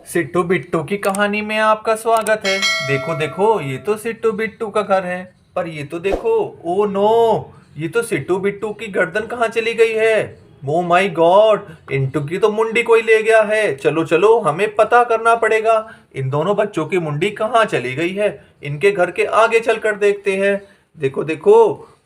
सिट्टू बिट्टू की कहानी में आपका स्वागत है। देखो देखो, ये तो सिट्टू बिट्टू का घर है। पर ये तो देखो, ओ नो, ये तो सिट्टू बिट्टू की गर्दन कहाँ चली गई है। ओ माय गॉड, इंटू की तो मुंडी कोई ले गया है। चलो चलो, हमें पता करना पड़ेगा इन दोनों बच्चों की मुंडी कहाँ चली गई है। इनके घर के आगे चलकर देखते हैं। देखो देखो,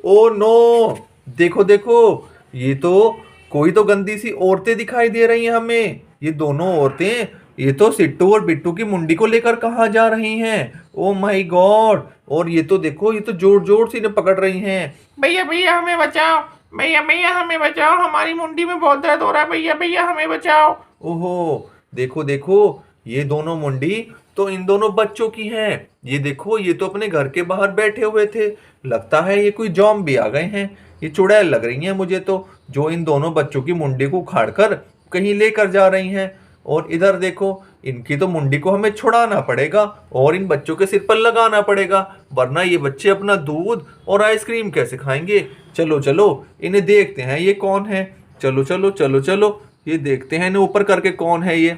ओ नो, देखो देखो, ये तो कोई तो गंदी सी औरतें दिखाई दे रही हैं हमें। ये दोनों औरतें, ये तो सिट्टू और बिट्टू की मुंडी को लेकर कहाँ जा रही हैं। ओ माय गॉड, और ये तो देखो, ये तो जोर जोर से इन्हें पकड़ रही हैं। भैया भैया हमें बचाओ। भैया भैया हमें बचाओ, हमारी मुंडी में बहुत दर्द हो रहा है। भैया भैया हमें बचाओ। ओहो, देखो देखो, ये दोनों मुंडी तो इन दोनों बच्चों की हैं। ये देखो, ये तो अपने घर के बाहर बैठे हुए थे। लगता है ये कोई ज़ॉम्बी आ गए हैं। ये चुड़ैल लग रही हैं मुझे तो, जो इन दोनों बच्चों की मुंडी को उखाड़ कर कहीं लेकर जा रही हैं। और इधर देखो, इनकी तो मुंडी को हमें छुड़ाना पड़ेगा और इन बच्चों के सिर पर लगाना पड़ेगा, वरना ये बच्चे अपना दूध और आइसक्रीम कैसे खाएंगे। चलो चलो, इन्हें देखते हैं ये कौन है। चलो चलो चलो चलो, ये देखते हैं इन्हें ऊपर करके कौन है ये।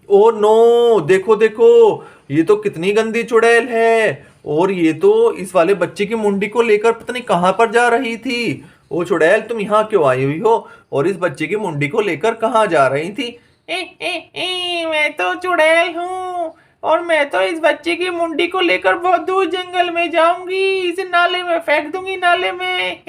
ओ नो, देखो देखो, ये तो कितनी गंदी चुड़ैल है। और ये तो इस वाले बच्चे की मुंडी को लेकर पता नहीं कहां पर जा रही थी। ओ चुड़ैल, तुम यहाँ क्यों आई हुई हो और इस बच्चे की मुंडी को लेकर कहाँ जा रही थी। मैं तो चुड़ैल हूँ और मैं तो इस बच्चे की मुंडी को लेकर बहुत दूर जंगल में जाऊंगी। इसे नाले में फेंक दूंगी, नाले में।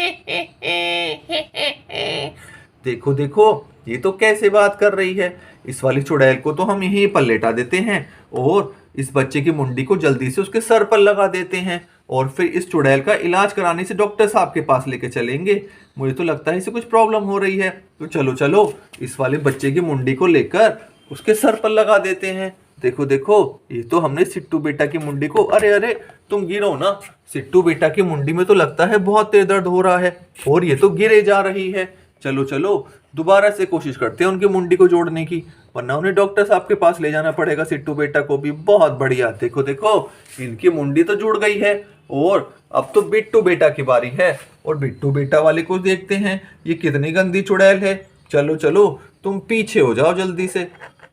देखो देखो, ये तो कैसे बात कर रही है। इस वाली चुड़ैल को तो हम यहीं पर लेटा देते हैं और इस बच्चे की मुंडी को जल्दी से उसके सर पर लगा देते हैं और फिर इस चुड़ैल का इलाज कराने से डॉक्टर साहब के पास लेके चलेंगे। मुझे तो लगता है इसे कुछ प्रॉब्लम हो रही है। तो चलो चलो, इस वाले बच्चे की मुंडी को लेकर उसके सर पर लगा देते हैं। देखो देखो, ये तो हमने सिट्टू बेटा की मुंडी को, अरे अरे, तुम गिरो ना। सिट्टू बेटा की मुंडी में तो लगता है बहुत तेज दर्द हो रहा है और ये तो गिरे जा रही है। चलो चलो, दोबारा से कोशिश करते हैं उनकी मुंडी को जोड़ने की, वरना उन्हें डॉक्टर साहब के पास ले जाना पड़ेगा सिट्टू बेटा को भी। बहुत बढ़िया, देखो देखो, इनकी मुंडी तो जुड़ गई है और अब तो बिट्टू बेटा की बारी है। और बिट्टू बेटा वाले को देखते हैं, ये कितनी गंदी चुड़ैल है। चलो चलो, तुम पीछे हो जाओ जल्दी से।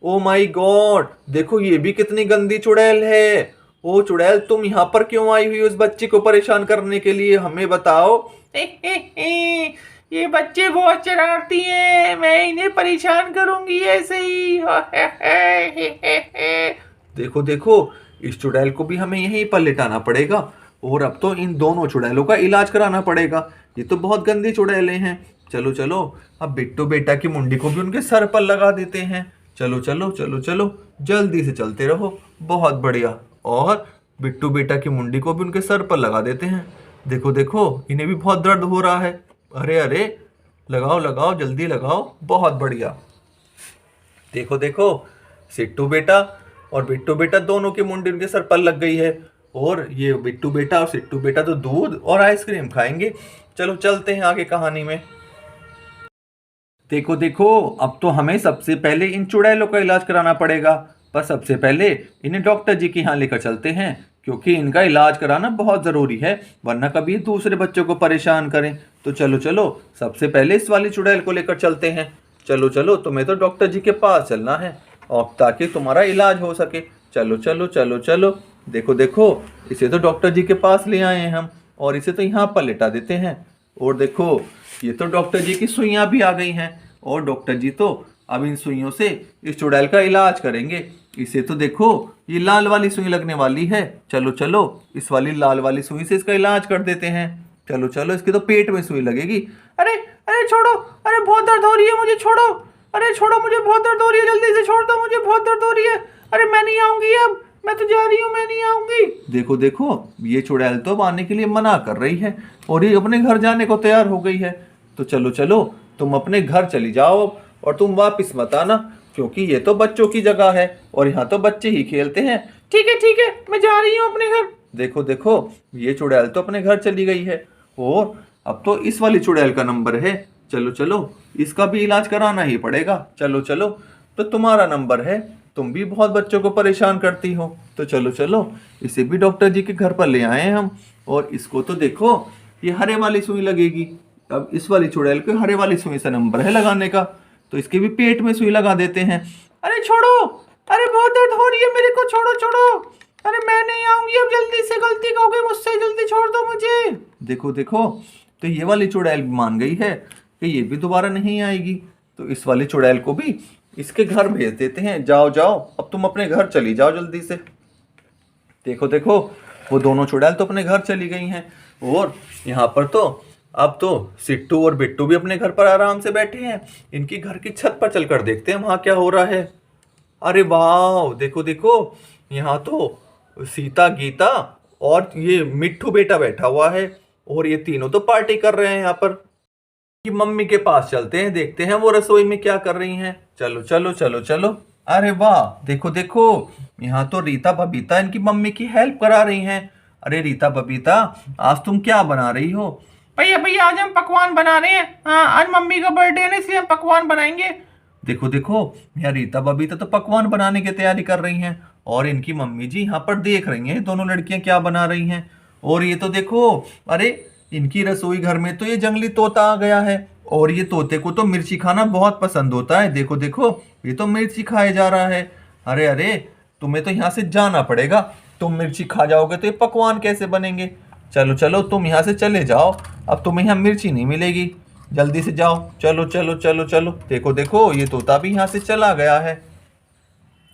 ओ माय गॉड, देखो ये भी कितनी गंदी चुड़ैल है। ओ चुड़ैल, तुम यहाँ पर क्यों आई हुई उस बच्चे को परेशान करने के लिए, हमें बताओ। ये बच्चे बहुत शरारती हैं, मैं इन्हें परेशान करूंगी ऐसे ही। देखो देखो, इस चुड़ैल को भी हमें यहीं पर लिटाना पड़ेगा और अब तो इन दोनों चुड़ैलों का इलाज कराना पड़ेगा। ये तो बहुत गंदी चुड़ैलें हैं। चलो चलो, अब बिट्टू बेटा की मुंडी को भी उनके सर पर लगा देते हैं। चलो चलो चलो चलो, जल्दी से चलते रहो। बहुत बढ़िया, और बिट्टू बेटा की मुंडी को भी उनके सर पर लगा देते हैं। देखो देखो, इन्हें भी बहुत दर्द हो रहा है। अरे अरे, लगाओ लगाओ, जल्दी लगाओ। बहुत बढ़िया, देखो देखो, सिट्टू बेटा और बिट्टू बेटा दोनों की मुंडी उनके सर पर लग गई है और ये बिट्टू बेटा और सिट्टू बेटा तो दूध और आइसक्रीम खाएंगे। चलो चलते हैं आगे कहानी में। देखो देखो, अब तो हमें सबसे पहले इन चुड़ैलों का इलाज कराना पड़ेगा। पर सबसे पहले इन्हें डॉक्टर जी के यहाँ लेकर चलते हैं, क्योंकि इनका इलाज कराना बहुत ज़रूरी है, वरना कभी दूसरे बच्चों को परेशान करें। तो चलो चलो, सबसे पहले इस वाली चुड़ैल को लेकर चलते हैं। चलो चलो, तुम्हें तो डॉक्टर जी के पास चलना है और ताकि तुम्हारा इलाज हो सके। चलो चलो चलो चलो, देखो देखो, इसे तो डॉक्टर जी के पास ले आए हैं हम और इसे तो यहाँ पर लेटा देते हैं। और देखो, ये तो डॉक्टर जी की सुइयां भी आ गई हैं और डॉक्टर जी तो अब इन सुइयों से इस चुड़ैल का इलाज करेंगे। इसे तो देखो, ये लाल वाली सुई लगने वाली है। चलो चलो, इस वाली लाल वाली सुई से इसका इलाज कर देते हैं। चलो चलो, इसके तो पेट में सुई लगेगी। अरे अरे छोड़ो, अरे बहुत दर्द हो रही है मुझे, छोड़ो। अरे छोड़ो, मुझे बहुत दर्द हो रही है, जल्दी से छोड़ दो, मुझे बहुत दर्द हो रही है। अरे मैं नहीं आऊंगी अब, मैं तो जा रही हूँ, मैं नहीं आऊंगी। देखो देखो, ये चुड़ैल तो अब आने के लिए मना कर रही है और ये अपने घर जाने को तैयार हो गई है। तो चलो चलो, तुम अपने घर चली जाओ और तुम वापस मत आना, क्योंकि ये तो बच्चों की जगह है और यहाँ तो बच्चे ही खेलते हैं। ठीक है, मैं जा रही हूँ अपने घर। देखो देखो, ये चुड़ैल तो अपने घर चली गई है और अब तो इस वाली चुड़ैल का नंबर है। चलो चलो, इसका भी इलाज कराना ही पड़ेगा। चलो चलो, तो तुम्हारा नंबर है, तुम भी बहुत बच्चों को परेशान करती हो। तो चलो चलो, इसे भी डॉक्टर जी के घर पर ले आए हैं हम। और इसको तो देखो, ये हरे वाली सुई लगेगी। अब इस वाली चुड़ैल को हरे वाली सुई से नंबर है लगाने का, तो इसके भी पेट में सुई लगा देते हैं। अरे छोड़ो, अरे बहुत दर्द हो रही है मेरे को, छोड़ो छोड़ो। अरे मैं नहीं आऊंगी अब, जल्दी से, गलती हो गई मुझसे, जल्दी छोड़ दो मुझे। देखो देखो, तो ये वाली चुड़ैल भी मान गई है कि ये भी दोबारा नहीं आएगी। तो इस वाली चुड़ैल को भी इसके घर भेज देते हैं। जाओ जाओ, अब तुम अपने घर चली जाओ जल्दी से। देखो देखो, वो दोनों चुड़ैल तो अपने घर चली गई हैं। और यहाँ पर तो अब तो सिट्टू और बिट्टू भी अपने घर पर आराम से बैठे हैं। इनकी घर की छत पर चलकर देखते हैं वहां क्या हो रहा है। अरे वाह, देखो देखो, यहाँ तो सीता, गीता और ये मिट्ठू बेटा बैठा हुआ है। और ये तीनों तो पार्टी कर रहे हैं यहाँ पर। कि मम्मी के पास चलते हैं, देखते हैं वो रसोई में क्या कर रही हैं। चलो चलो चलो चलो। अरे वाह, देखो देखो, यहाँ तो रीता बबीता इनकी मम्मी की हेल्प करा रही हैं। अरे रीता बबीता, आज तुम क्या बना रही हो? भैया भैया आज हम पकवान बना रहे हैं। हाँ, आज मम्मी का बर्थडे है ना, इसलिए हम पकवान बनाएंगे। देखो देखो, यहाँ रीता बबीता तो पकवान बनाने की तैयारी कर रही हैं और इनकी मम्मी जी यहाँ पर देख रही हैं दोनों लड़कियां क्या बना रही हैं। और ये तो देखो, अरे इनकी रसोई घर में तो ये जंगली तोता आ गया है। और ये तोते को तो मिर्ची खाना बहुत पसंद होता है। देखो देखो, ये तो मिर्ची खाए जा रहा है। अरे अरे, तुम्हें तो यहाँ से जाना पड़ेगा। तुम मिर्ची खा जाओगे तो ये पकवान कैसे बनेंगे? चलो चलो, तुम यहाँ से चले जाओ, अब तुम्हें यहाँ मिर्ची नहीं मिलेगी। जल्दी से जाओ, चलो चलो चलो चलो। देखो देखो, ये तोता भी यहाँ से चला गया है।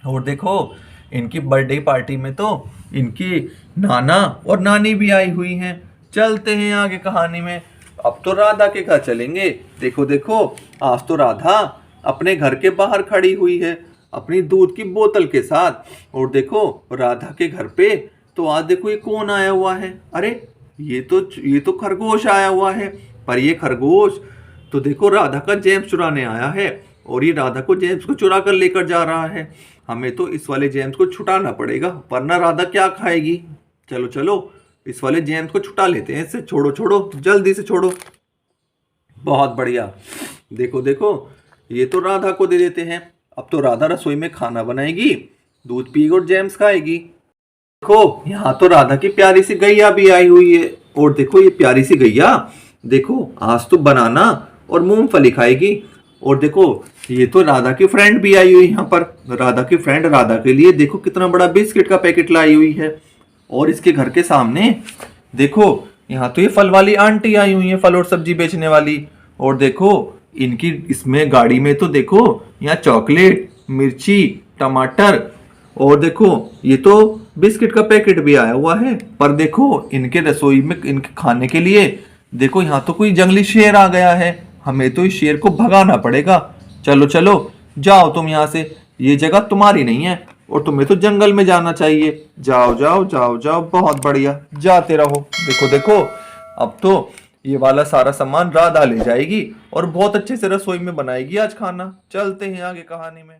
और देखो, इनकी बर्थडे पार्टी में तो इनकी नाना और नानी भी आई हुई हैं। चलते हैं आगे कहानी में। अब तो राधा के घर चलेंगे। देखो देखो, आज तो राधा अपने घर के बाहर खड़ी हुई है अपनी दूध की बोतल के साथ। और देखो, राधा के घर पे तो आज देखो ये कौन आया हुआ है। अरे ये तो खरगोश आया हुआ है। पर ये खरगोश तो देखो राधा का जेम्स चुराने आया है। और ये राधा को जेम्स को चुरा कर लेकर जा रहा है। हमें तो इस वाले जेम्स को छुटाना पड़ेगा, वरना राधा क्या खाएगी। चलो चलो, इस वाले जेम्स को छुटा लेते हैं इससे। छोड़ो छोड़ो, जल्दी से छोड़ो। बहुत बढ़िया। देखो देखो, ये तो राधा को दे देते हैं। अब तो राधा रसोई में खाना बनाएगी, दूध पिएगी और जेम्स खाएगी। देखो, यहाँ तो राधा की प्यारी सी गैया भी आई हुई है। और देखो, ये प्यारी सी गैया देखो आज तो बनाना और मूंगफली खाएगी। और देखो, ये तो राधा की फ्रेंड भी आई हुई यहाँ पर। राधा की फ्रेंड राधा के लिए देखो कितना बड़ा बिस्किट का पैकेट लाई हुई है। और इसके घर के सामने देखो, यहाँ तो ये फल वाली आंटी आई हुई है, फल और सब्जी बेचने वाली। और देखो, इनकी इसमें गाड़ी में तो देखो यहाँ चॉकलेट, मिर्ची, टमाटर और देखो ये तो बिस्किट का पैकेट भी आया हुआ है। पर देखो, इनके रसोई में इनके खाने के लिए देखो यहाँ तो कोई जंगली शेर आ गया है। हमें तो इस शेर को भगाना पड़ेगा। चलो चलो, जाओ तुम यहाँ से, ये जगह तुम्हारी नहीं है और तुम्हें तो जंगल में जाना चाहिए। जाओ जाओ जाओ जाओ, बहुत बढ़िया, जाते रहो। देखो देखो, अब तो ये वाला सारा सामान राधा ले जाएगी और बहुत अच्छे से रसोई में बनाएगी आज खाना। चलते हैं आगे कहानी में।